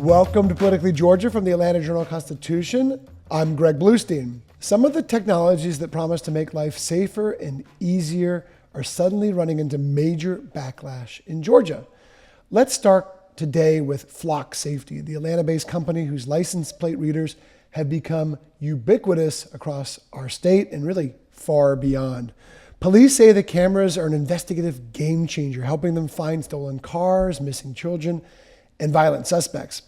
Welcome to Politically Georgia from the Atlanta Journal-Constitution. I'm Greg Bluestein. Some of the technologies that promise to make life safer and easier are suddenly running into major backlash in Georgia. Let's start today with Flock Safety, the Atlanta-based company whose license plate readers have become ubiquitous across our state and really far beyond. Police say the cameras are an investigative game changer, helping them find stolen cars, missing children, and violent suspects.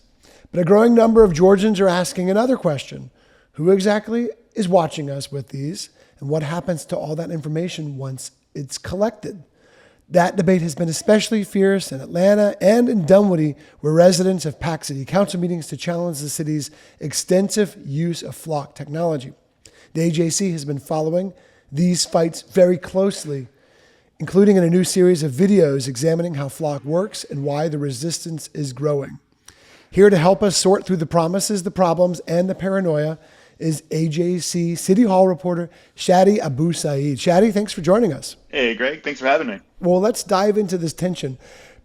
But a growing number of Georgians are asking another question. Who exactly is watching us with these, and what happens to all that information once it's collected? That debate has been especially fierce in Atlanta and in Dunwoody, where residents have packed city council meetings to challenge the city's extensive use of Flock technology. The AJC has been following these fights very closely, including in a new series of videos examining how Flock works and why the resistance is growing. Here to help us sort through the promises, the problems, and the paranoia is AJC City Hall reporter Shadi Abu Saeed. Shadi, thanks for joining us. Hey, Greg. Thanks for having me. Well, let's dive into this tension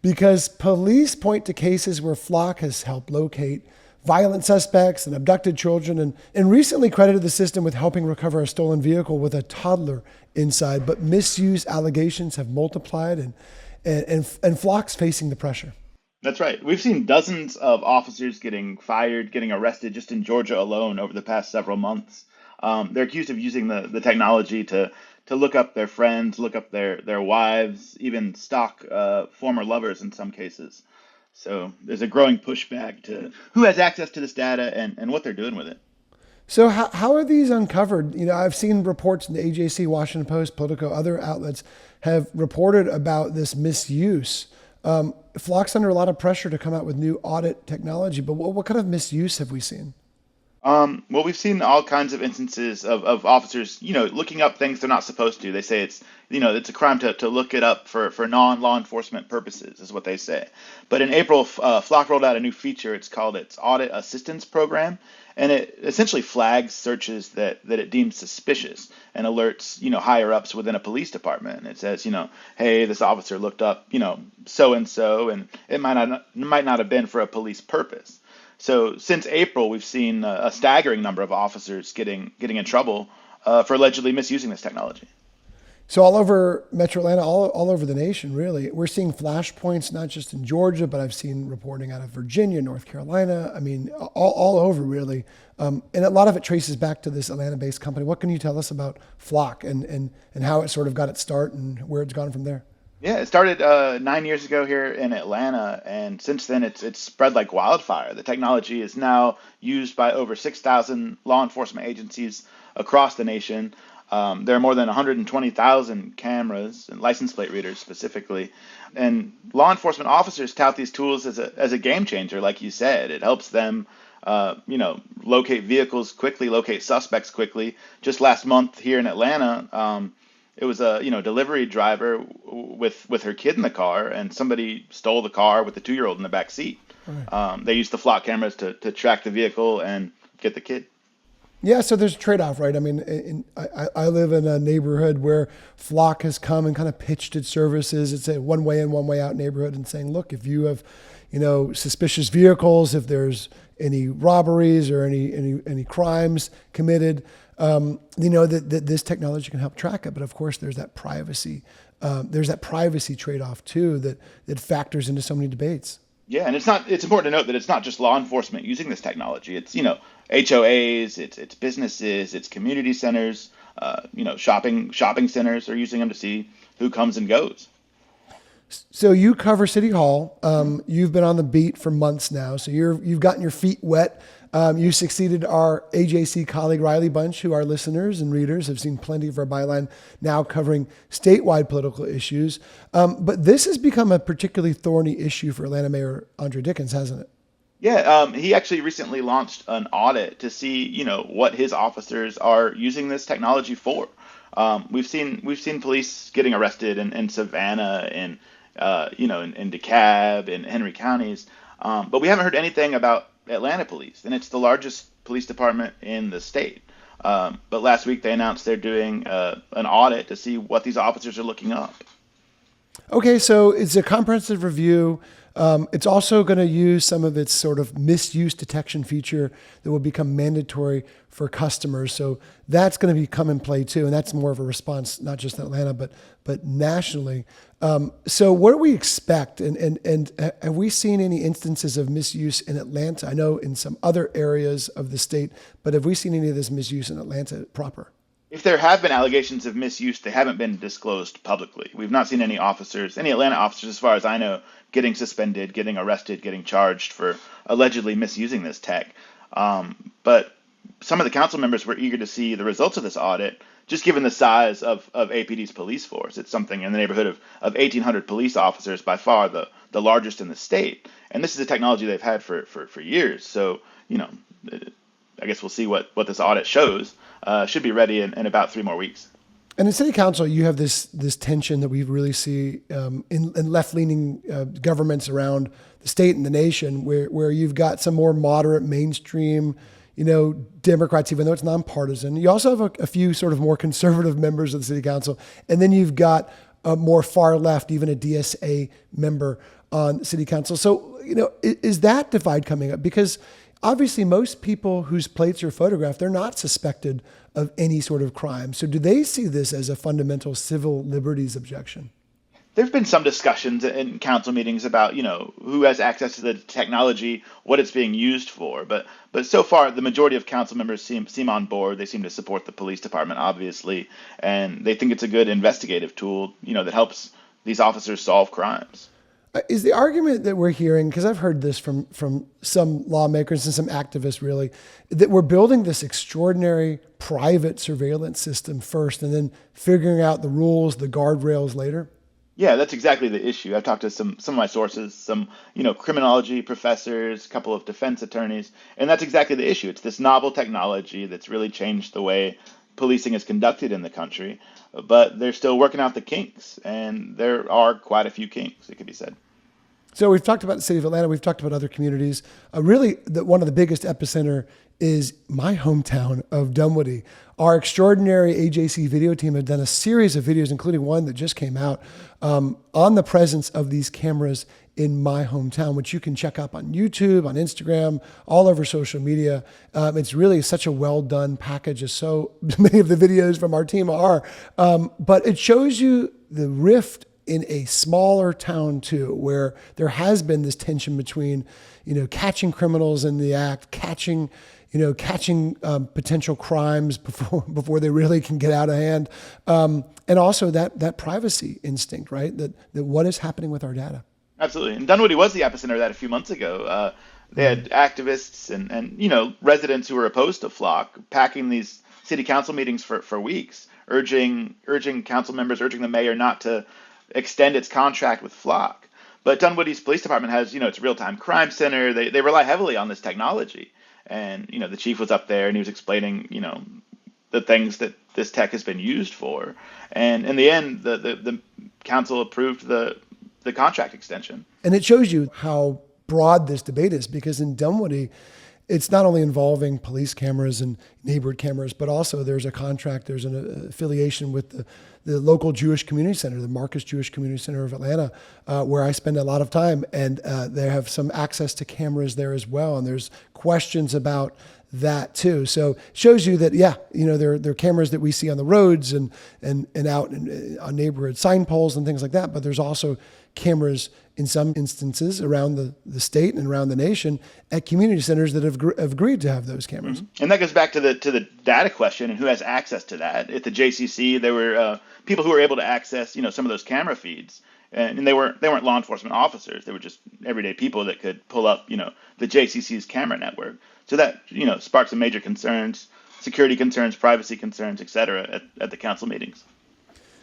because police point to cases where Flock has helped locate violent suspects and abducted children and recently credited the system with helping recover a stolen vehicle with a toddler inside. But misuse allegations have multiplied and Flock's facing the pressure. That's right. We've seen dozens of officers getting fired, getting arrested just in Georgia alone over the past several months. They're accused of using the technology to look up their friends, look up their wives, even stalk former lovers in some cases. So there's a growing pushback to who has access to this data and what they're doing with it. So how are these uncovered? You know, I've seen reports in the AJC, Washington Post, Politico, other outlets have reported about this misuse. Flock's under a lot of pressure to come out with new audit technology, but what kind of misuse have we seen? Well, we've seen all kinds of instances of officers, looking up things they're not supposed to. They say it's a crime to look it up for non-law enforcement purposes, is what they say. But in April, Flock rolled out a new feature. It's called its Audit Assistance Program, and it essentially flags searches that it deems suspicious and alerts, higher ups within a police department. And it says, hey, this officer looked up, so and so, and it might not have been for a police purpose. So since April, we've seen a staggering number of officers getting in trouble for allegedly misusing this technology. So all over Metro Atlanta, all over the nation, really, we're seeing flashpoints, not just in Georgia, but I've seen reporting out of Virginia, North Carolina. I mean, all over, really. And a lot of it traces back to this Atlanta-based company. What can you tell us about Flock and how it sort of got its start and where it's gone from there? Yeah, it started 9 years ago here in Atlanta, and since then it's spread like wildfire. The technology is now used by over 6,000 law enforcement agencies across the nation. There are more than 120,000 cameras and license plate readers specifically, and law enforcement officers tout these tools as a game changer. Like you said, it helps them locate vehicles quickly, locate suspects quickly. Just last month here in Atlanta, it was a delivery driver with her kid in the car, and somebody stole the car with the 2-year-old in the back seat. Right. They used the Flock cameras to track the vehicle and get the kid. Yeah, so there's a trade-off, right? I mean, I live in a neighborhood where Flock has come and kind of pitched its services. It's a one way in, one way out neighborhood, and saying, look, if you have, suspicious vehicles, if there's any robberies or any crimes committed, that this technology can help track it. But of course, there's that privacy. There's that privacy trade-off too that factors into so many debates. Yeah, and it's important to note that it's not just law enforcement using this technology. It's HOAs, it's businesses, it's community centers, shopping centers are using them to see who comes and goes. So you cover City Hall. You've been on the beat for months now. So you've gotten your feet wet. You succeeded our AJC colleague Riley Bunch, who our listeners and readers have seen plenty of our byline now covering statewide political issues. But this has become a particularly thorny issue for Atlanta Mayor Andre Dickens, hasn't it? Yeah, he actually recently launched an audit to see, what his officers are using this technology for. We've seen police getting arrested in Savannah and in DeKalb and Henry counties, but we haven't heard anything about Atlanta police, and it's the largest police department in the state. But last week they announced they're doing an audit to see what these officers are looking up. Okay, so it's a comprehensive review. It's also going to use some of its sort of misuse detection feature that will become mandatory for customers. So that's going to come in play too, and that's more of a response, not just in Atlanta, but nationally. So what do we expect? And have we seen any instances of misuse in Atlanta? I know in some other areas of the state, but have we seen any of this misuse in Atlanta proper? If there have been allegations of misuse, they haven't been disclosed publicly. We've not seen any officers, any Atlanta officers, as far as I know, getting suspended, getting arrested, getting charged for allegedly misusing this tech. But some of the council members were eager to see the results of this audit, just given the size of APD's police force. It's something in the neighborhood of 1,800 police officers, by far the largest in the state. And this is a technology they've had for years. So, I guess we'll see what this audit shows. Should be ready in about 3 more weeks. And in city council, you have this tension that we really see in left-leaning governments around the state and the nation, where you've got some more moderate, mainstream, Democrats, even though it's nonpartisan. You also have a few sort of more conservative members of the city council, and then you've got a more far left, even a DSA member on city council. So, is that divide coming up? Because obviously, most people whose plates are photographed, they're not suspected of any sort of crime. So do they see this as a fundamental civil liberties objection? There have been some discussions in council meetings about, who has access to the technology, what it's being used for. But so far, the majority of council members seem on board. They seem to support the police department, obviously, and they think it's a good investigative tool, that helps these officers solve crimes. Is the argument that we're hearing, because I've heard this from some lawmakers and some activists really, that we're building this extraordinary private surveillance system first and then figuring out the rules, the guardrails later? Yeah, that's exactly the issue. I've talked to some of my sources, some, criminology professors, a couple of defense attorneys, and that's exactly the issue. It's this novel technology that's really changed the way policing is conducted in the country, but they're still working out the kinks, and there are quite a few kinks, it could be said. So we've talked about the city of Atlanta. We've talked about other communities. Really, one of the biggest epicenter is my hometown of Dunwoody. Our extraordinary AJC video team have done a series of videos, including one that just came out, on the presence of these cameras in my hometown, which you can check out on YouTube, on Instagram, all over social media. It's really such a well-done package, as so many of the videos from our team are. But it shows you the rift in a smaller town too, where there has been this tension between, catching criminals in the act, catching potential crimes before they really can get out of hand, and also that privacy instinct, right? That what is happening with our data. Absolutely, and Dunwoody was the epicenter of that a few months ago. They had activists and residents who were opposed to Flock packing these city council meetings for weeks, urging council members, urging the mayor not to extend its contract with Flock. But Dunwoody's police department has, its real-time crime center. They rely heavily on this technology. And, the chief was up there and he was explaining, the things that this tech has been used for. And in the end, the council approved the contract extension. And it shows you how broad this debate is, because in Dunwoody, it's not only involving police cameras and neighborhood cameras, but also there's a contract, there's an affiliation with the local Jewish community center, the Marcus Jewish Community Center of Atlanta, where I spend a lot of time, and they have some access to cameras there as well. And there's questions about that too. So it shows you that, there are cameras that we see on the roads and out on neighborhood sign poles and things like that. But there's also cameras in some instances around the state and around the nation at community centers that have agreed to have those cameras. Mm-hmm. And that goes back to the data question and who has access to that. At the JCC, there were people who were able to access, some of those camera feeds. And they weren't law enforcement officers. They were just everyday people that could pull up, the JCC's camera network. So that, sparked some major concerns, security concerns, privacy concerns, et cetera, at the council meetings.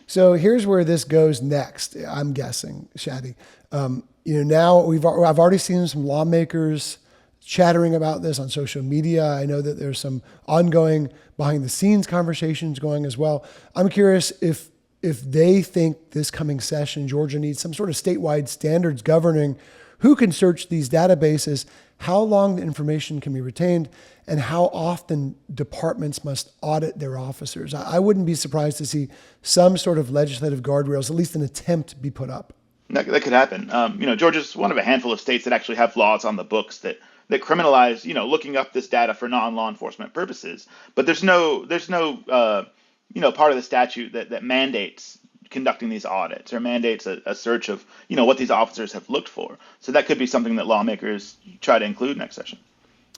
So here's where this goes next, I'm guessing, Shadi. Now I've already seen some lawmakers chattering about this on social media. I know that there's some ongoing behind the scenes conversations going as well. I'm curious if they think this coming session, Georgia needs some sort of statewide standards governing who can search these databases, how long the information can be retained, and how often departments must audit their officers. I wouldn't be surprised to see some sort of legislative guardrails, at least an attempt, be put up. That could happen. Georgia's one of a handful of states that actually have laws on the books that criminalize, looking up this data for non-law enforcement purposes. But there's no part of the statute that mandates conducting these audits or mandates a search of, what these officers have looked for. So that could be something that lawmakers try to include next session.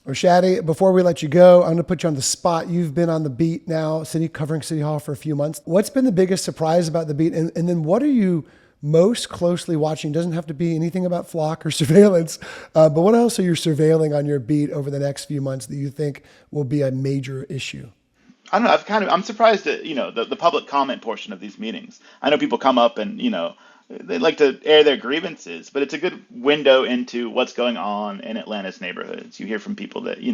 Or Shadi, before we let you go, I'm going to put you on the spot. You've been on the beat now, covering City Hall for a few months. What's been the biggest surprise about the beat? And then what are you most closely watching? Doesn't have to be anything about flock or surveillance, but what else are you surveilling on your beat over the next few months that you think will be a major issue? I don't know. I'm surprised at, the public comment portion of these meetings. I know people come up and, they like to air their grievances, but it's a good window into what's going on in Atlanta's neighborhoods. You hear from people that, you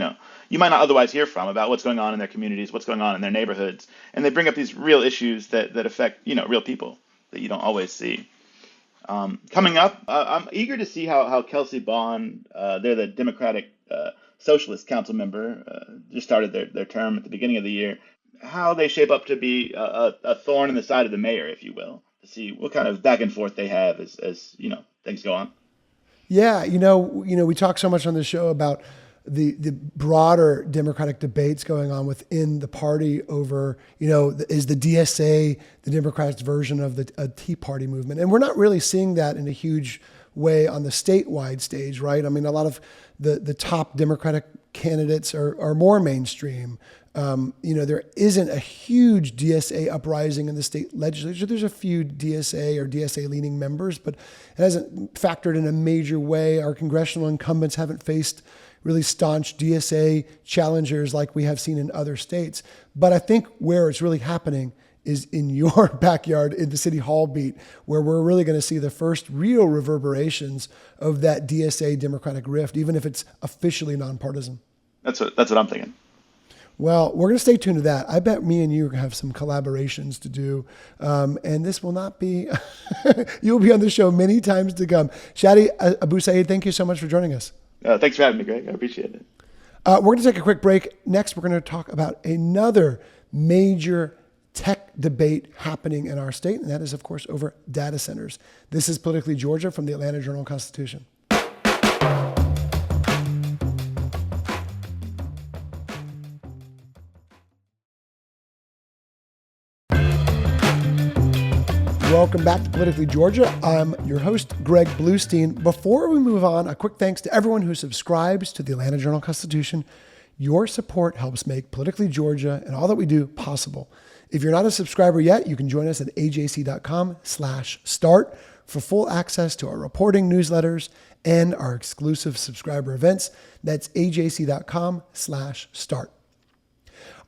might not otherwise hear from about what's going on in their communities, what's going on in their neighborhoods. And they bring up these real issues that affect, real people that you don't always see. Coming up, I'm eager to see how Kelsey Bond, they're the Democratic Socialist Council member, just started their term at the beginning of the year, how they shape up to be a thorn in the side of the mayor, if you will, to see what kind of back and forth they have as things go on. Yeah, we talk so much on this show about the broader Democratic debates going on within the party over, is the DSA the Democrats' version of the Tea Party movement? And we're not really seeing that in a huge way on the statewide stage, right? I mean, a lot of the top Democratic candidates are more mainstream. There isn't a huge DSA uprising in the state legislature. There's a few DSA or DSA leaning members, but it hasn't factored in a major way. Our congressional incumbents haven't faced really staunch DSA challengers like we have seen in other states. But I think where it's really happening is in your backyard in the City Hall beat, where we're really going to see the first real reverberations of that DSA Democratic rift, even if it's officially nonpartisan. That's what I'm thinking. Well, we're going to stay tuned to that. I bet me and you are going to have some collaborations to do. And this will not be, you'll be on the show many times to come. Shadi Abu Saeed, thank you so much for joining us. Thanks for having me, Greg. I appreciate it. We're going to take a quick break. Next, we're going to talk about another major tech debate happening in our state, and that is, of course, over data centers. This is Politically Georgia from the Atlanta Journal-Constitution. Welcome back to Politically Georgia. I'm your host, Greg Bluestein. Before we move on, a quick thanks to everyone who subscribes to the Atlanta Journal-Constitution. Your support helps make Politically Georgia and all that we do possible. If you're not a subscriber yet, you can join us at ajc.com/start for full access to our reporting newsletters and our exclusive subscriber events. That's ajc.com/start.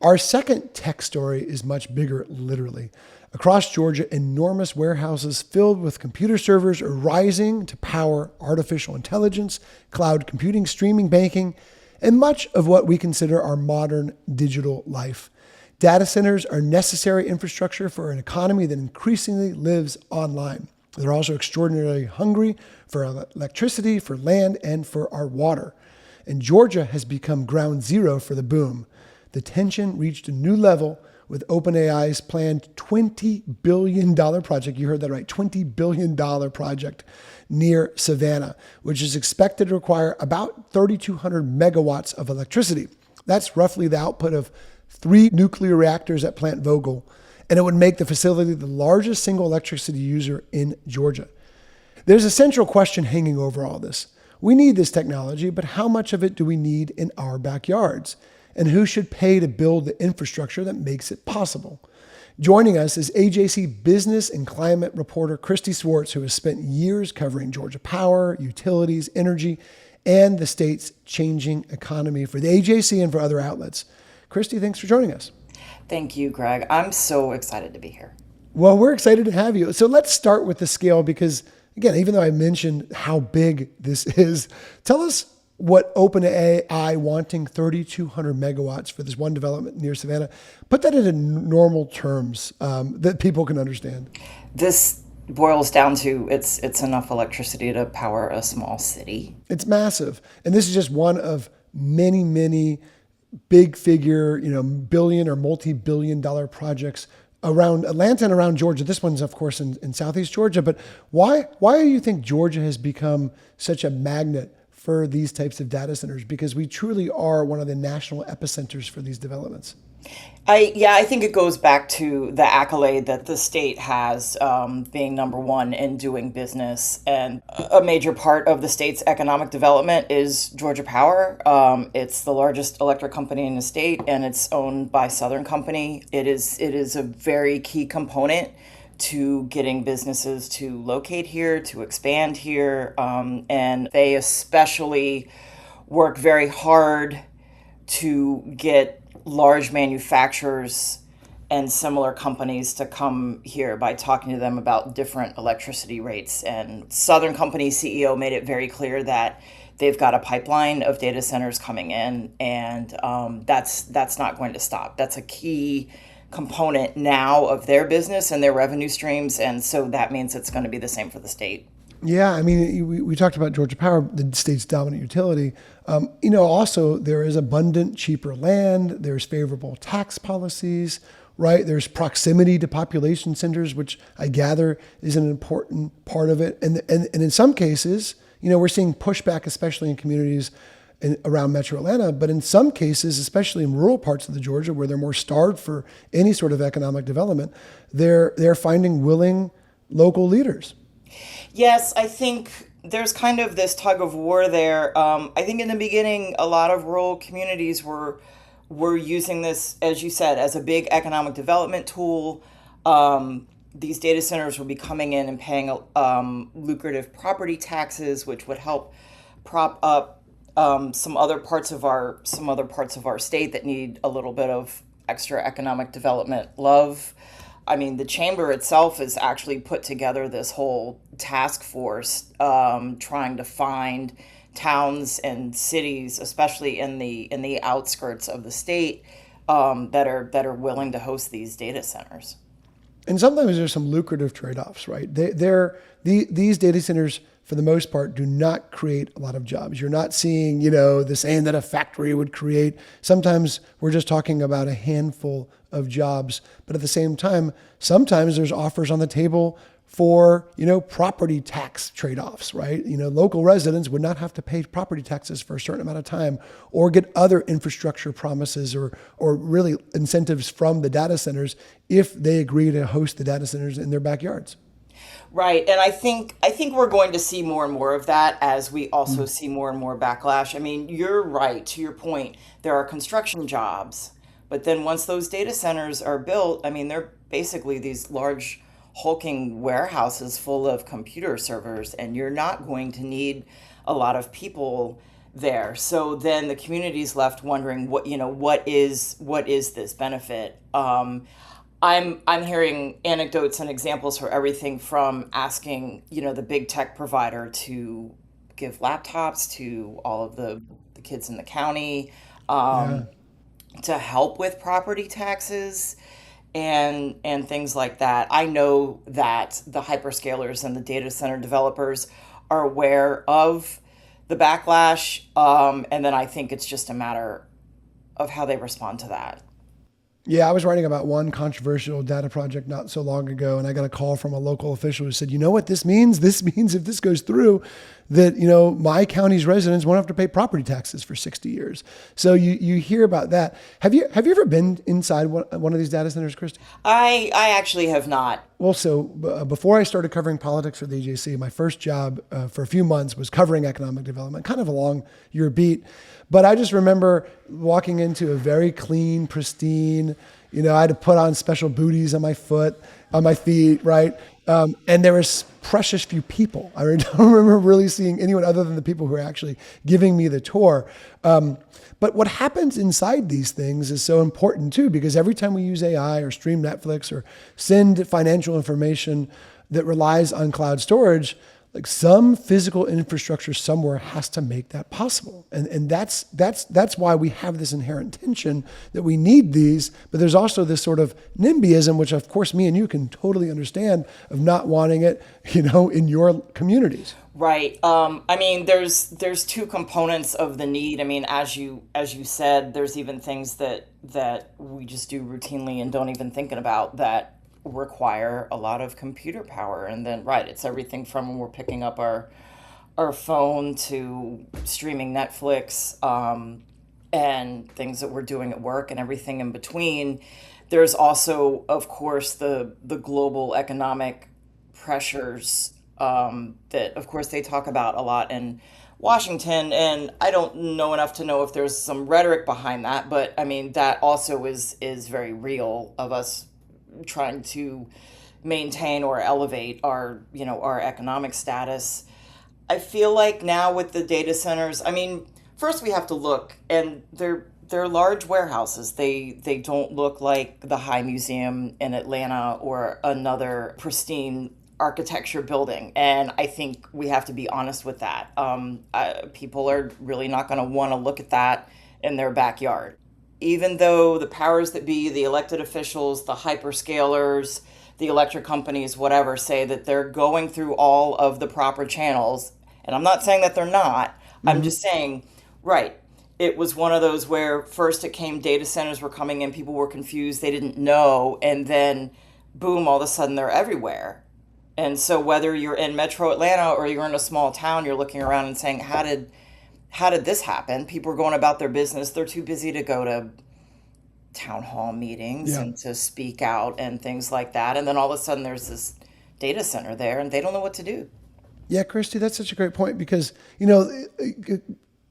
Our second tech story is much bigger, literally. Across Georgia, enormous warehouses filled with computer servers are rising to power artificial intelligence, cloud computing, streaming banking, and much of what we consider our modern digital life. Data centers are necessary infrastructure for an economy that increasingly lives online. They're also extraordinarily hungry for electricity, for land, and for our water. And Georgia has become ground zero for the boom. The tension reached a new level with OpenAI's planned $20 billion project. You heard that right, $20 billion project near Savannah, which is expected to require about 3,200 megawatts of electricity. That's roughly the output of 3 nuclear reactors at Plant Vogtle, and it would make the facility the largest single electricity user in Georgia. There's a central question hanging over all this. We need this technology, but how much of it do we need in our backyards? And who should pay to build the infrastructure that makes it possible? Joining us is AJC business and climate reporter Christy Swartz, who has spent years covering Georgia power, utilities, energy, and the state's changing economy for the AJC and for other outlets. Christy, thanks for joining us. Thank you, Greg. I'm so excited to be here. Well, we're excited to have you. So let's start with the scale because, again, even though I mentioned how big this is, tell us what OpenAI wanting 3,200 megawatts for this one development near Savannah, put that into normal terms that people can understand. This boils down to it's enough electricity to power a small city. It's massive. And this is just one of many, many big figure, billion or multi-billion dollar projects around Atlanta and around Georgia. This one's, of course, in Southeast Georgia. But why do you think Georgia has become such a magnet for these types of data centers? Because we truly are one of the national epicenters for these developments. I think it goes back to the accolade that the state has, being number one in doing business. And a major part of the state's economic development is Georgia Power. It's the largest electric company in the state, and it's owned by Southern Company. It is a very key component to getting businesses to locate here, to expand here. And they especially work very hard to get large manufacturers and similar companies to come here by talking to them about different electricity rates. And Southern Company CEO made it very clear that they've got a pipeline of data centers coming in, and that's not going to stop. That's a key component now of their business and their revenue streams, and so that means it's going to be the same for the state. Yeah, I mean, we talked about Georgia Power, the state's dominant utility. Also, there is abundant, cheaper land. There's favorable tax policies, right? There's proximity to population centers, which I gather is an important part of it. And in some cases, we're seeing pushback, especially in communities around Metro Atlanta. But in some cases, especially in rural parts of the Georgia, where they're more starved for any sort of economic development, they're finding willing local leaders. Yes, I think there's kind of this tug of war there. I think in the beginning, a lot of rural communities were using this, as you said, as a big economic development tool. These data centers would be coming in and paying lucrative property taxes, which would help prop up some other parts of our state that need a little bit of extra economic development love. I mean, the chamber itself has actually put together this whole task force trying to find towns and cities, especially in the outskirts of the state, that are willing to host these data centers. And sometimes there's some lucrative trade-offs, right? These data centers, for the most part, do not create a lot of jobs. You're not seeing, the same that a factory would create. Sometimes we're just talking about a handful of jobs. But at the same time, sometimes there's offers on the table for, property tax trade-offs, right? Local residents would not have to pay property taxes for a certain amount of time or get other infrastructure promises or really incentives from the data centers if they agree to host the data centers in their backyards. Right. And I think we're going to see more and more of that as we also see more and more backlash. I mean, you're right, to your point. There are construction jobs, but then once those data centers are built, I mean, they're basically these large hulking warehouses full of computer servers, and you're not going to need a lot of people there. So then the community's left wondering what is this benefit? I'm hearing anecdotes and examples for everything from asking, the big tech provider to give laptops to all of the kids in the county, to help with property taxes and things like that. I know that the hyperscalers and the data center developers are aware of the backlash, and then I think it's just a matter of how they respond to that. Yeah, I was writing about one controversial data project not so long ago, and I got a call from a local official who said, "You know what this means? This means if this goes through, that my county's residents won't have to pay property taxes for 60 years." So you hear about that. Have you ever been inside one of these data centers, Christy? I actually have not. Well, so before I started covering politics for the AJC, my first job for a few months was covering economic development, kind of along your beat. But I just remember walking into a very clean, pristine, I had to put on special booties on my feet, right? And there was precious few people. I don't remember really seeing anyone other than the people who were actually giving me the tour. But what happens inside these things is so important too, because every time we use AI or stream Netflix or send financial information that relies on cloud storage, like some physical infrastructure somewhere has to make that possible. And that's why we have this inherent tension that we need these, but there's also this sort of NIMBYism, which of course me and you can totally understand, of not wanting it, in your communities. Right. I mean, there's two components of the need. I mean, as you said, there's even things that we just do routinely and don't even think about that require a lot of computer power. And then, right, it's everything from when we're picking up our phone to streaming Netflix, and things that we're doing at work and everything in between. There's also, of course, the global economic pressures, that, of course, they talk about a lot in Washington. And I don't know enough to know if there's some rhetoric behind that, but I mean, that also is very real, of us trying to maintain or elevate our economic status. I feel like now with the data centers, I mean, first we have to look, and they're large warehouses. They don't look like the High Museum in Atlanta or another pristine architecture building, and I think we have to be honest with that. People are really not going to want to look at that in their backyard, even though the powers that be, the elected officials, the hyperscalers, the electric companies, whatever, say that they're going through all of the proper channels. And I'm not saying that they're not. I'm just saying, right, it was one of those where first it came, data centers were coming in, people were confused, they didn't know, and then boom, all of a sudden they're everywhere. And so whether you're in metro Atlanta or you're in a small town, you're looking around and saying, how did this happen? People are going about their business. They're too busy to go to town hall meetings Yeah. and to speak out and things like that. And then all of a sudden there's this data center there and they don't know what to do. Yeah, Christy, that's such a great point because,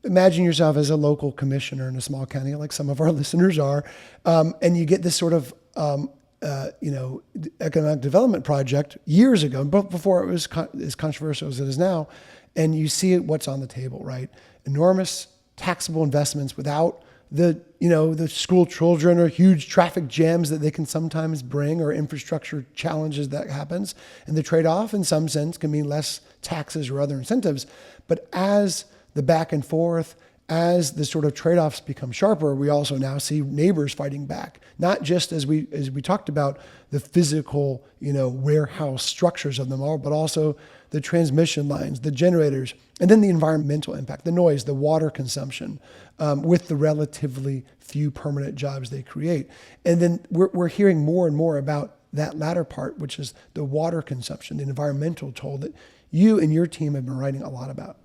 imagine yourself as a local commissioner in a small county, like some of our listeners are, and you get this sort of, economic development project years ago, before it was as controversial as it is now, and you see what's on the table, right? Enormous taxable investments without the school children or huge traffic jams that they can sometimes bring, or infrastructure challenges that happens. And the trade-off in some sense can mean less taxes or other incentives. But as the back and forth, as the sort of trade-offs become sharper, we also now see neighbors fighting back, not just as we talked about the physical, warehouse structures of them all, but also the transmission lines, the generators, and then the environmental impact, the noise, the water consumption, with the relatively few permanent jobs they create. And then we're hearing more and more about that latter part, which is the water consumption, the environmental toll that you and your team have been writing a lot about.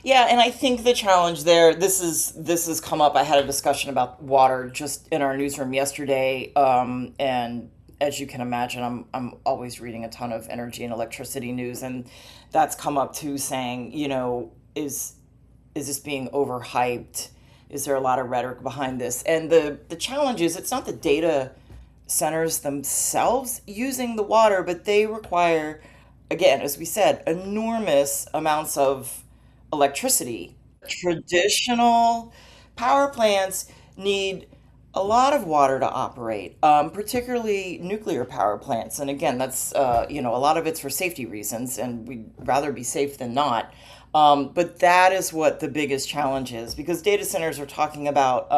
Yeah, and I think the challenge there, this has come up. I had a discussion about water just in our newsroom yesterday, and as you can imagine, I'm always reading a ton of energy and electricity news, and that's come up too, saying, is this being overhyped? Is there a lot of rhetoric behind this? And the challenge is, it's not the data centers themselves using the water, but they require, again, as we said, enormous amounts of electricity. Traditional power plants need a lot of water to operate, particularly nuclear power plants. And again, that's, a lot of it's for safety reasons, and we'd rather be safe than not. But that is what the biggest challenge is, because data centers are talking about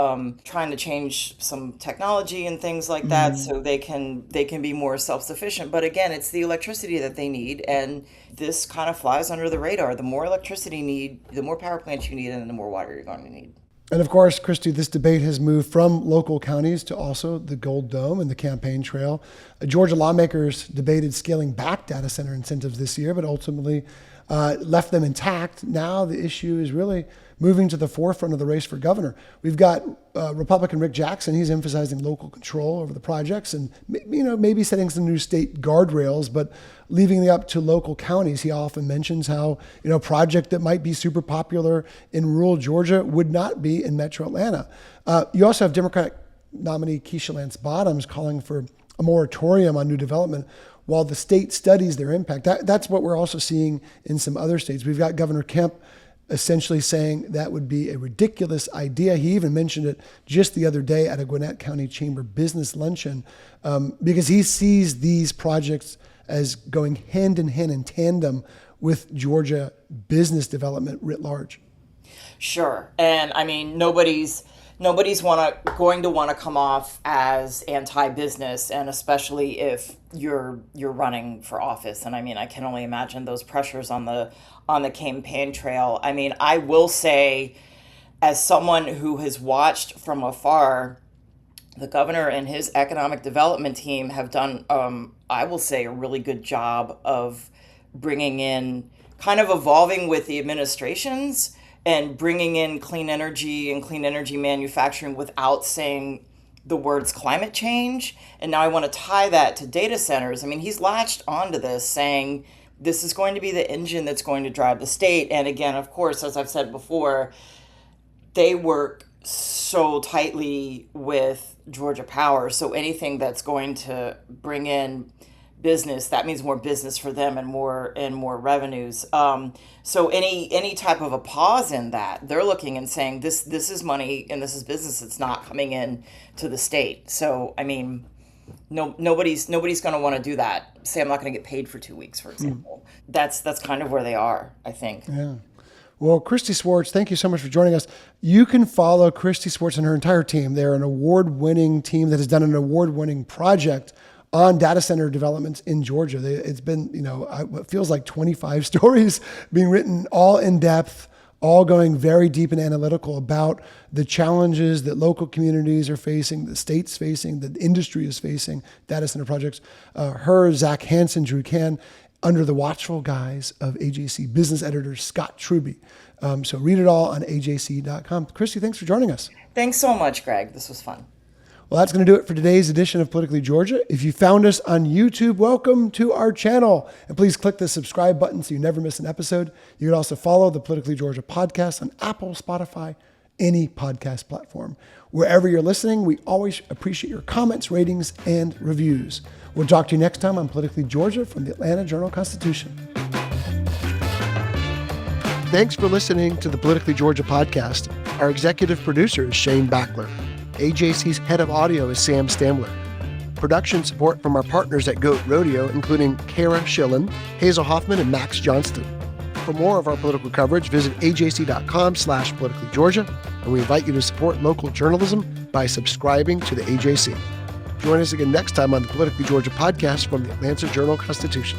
trying to change some technology and things like that, so they can be more self-sufficient. But again, it's the electricity that they need, and this kind of flies under the radar. The more electricity you need, the more power plants you need, and the more water you're going to need. And of course, Christy, this debate has moved from local counties to also the Gold Dome and the campaign trail. Georgia lawmakers debated scaling back data center incentives this year, but ultimately left them intact. Now the issue is really moving to the forefront of the race for governor. We've got Republican Rick Jackson. He's emphasizing local control over the projects and maybe setting some new state guardrails, but leaving it up to local counties. He often mentions how a project that might be super popular in rural Georgia would not be in metro Atlanta. You also have Democratic nominee Keisha Lance Bottoms calling for a moratorium on new development while the state studies their impact. That's what we're also seeing in some other states. We've got Governor Kemp essentially saying that would be a ridiculous idea. He even mentioned it just the other day at a Gwinnett County Chamber business luncheon, because he sees these projects as going hand in hand in tandem with Georgia business development writ large. Sure. And I mean, nobody's going to want to come off as anti-business, and especially if you're running for office. And I mean, I can only imagine those pressures on the campaign trail. I mean, I will say, as someone who has watched from afar the governor and his economic development team have done, I will say, a really good job of bringing in, kind of evolving with the administrations and bringing in clean energy and clean energy manufacturing without saying the words climate change. And now I want to tie that to data centers. I mean, he's latched onto this, saying this is going to be the engine that's going to drive the state. And again, of course, as I've said before, they work so tightly with Georgia Power. So anything that's going to bring in business, that means more business for them and more revenues. So any type of a pause in that, they're looking and saying this is money and this is business that's not coming in to the state. So I mean, nobody's going to want to do that. Say I'm not going to get paid for 2 weeks, for example. That's kind of where they are, I think. Yeah. Well, Christy Swartz, thank you so much for joining us. You can follow Christy Swartz and her entire team. They're an award-winning team that has done an award-winning project on data center developments in Georgia. It's been, it feels like 25 stories being written, all in depth, all going very deep and analytical about the challenges that local communities are facing, the state's facing, the industry is facing, data center projects. Zach Hansen, Drew Can, under the watchful guise of AJC business editor Scott Truby. So read it all on ajc.com. Christy, thanks for joining us. Thanks so much, Greg. This was fun. Well, that's going to do it for today's edition of Politically Georgia. If you found us on YouTube, welcome to our channel. And please click the subscribe button so you never miss an episode. You can also follow the Politically Georgia podcast on Apple, Spotify, any podcast platform. Wherever you're listening, we always appreciate your comments, ratings, and reviews. We'll talk to you next time on Politically Georgia from the Atlanta Journal-Constitution. Thanks for listening to the Politically Georgia podcast. Our executive producer is Shane Backler. AJC's head of audio is Sam Stamler. Production support from our partners at Goat Rodeo, including Kara Schillen, Hazel Hoffman, and Max Johnston. For more of our political coverage, visit ajc.com/politicallygeorgia, and we invite you to support local journalism by subscribing to the AJC. Join us again next time on the Politically Georgia podcast from the Atlanta Journal-Constitution.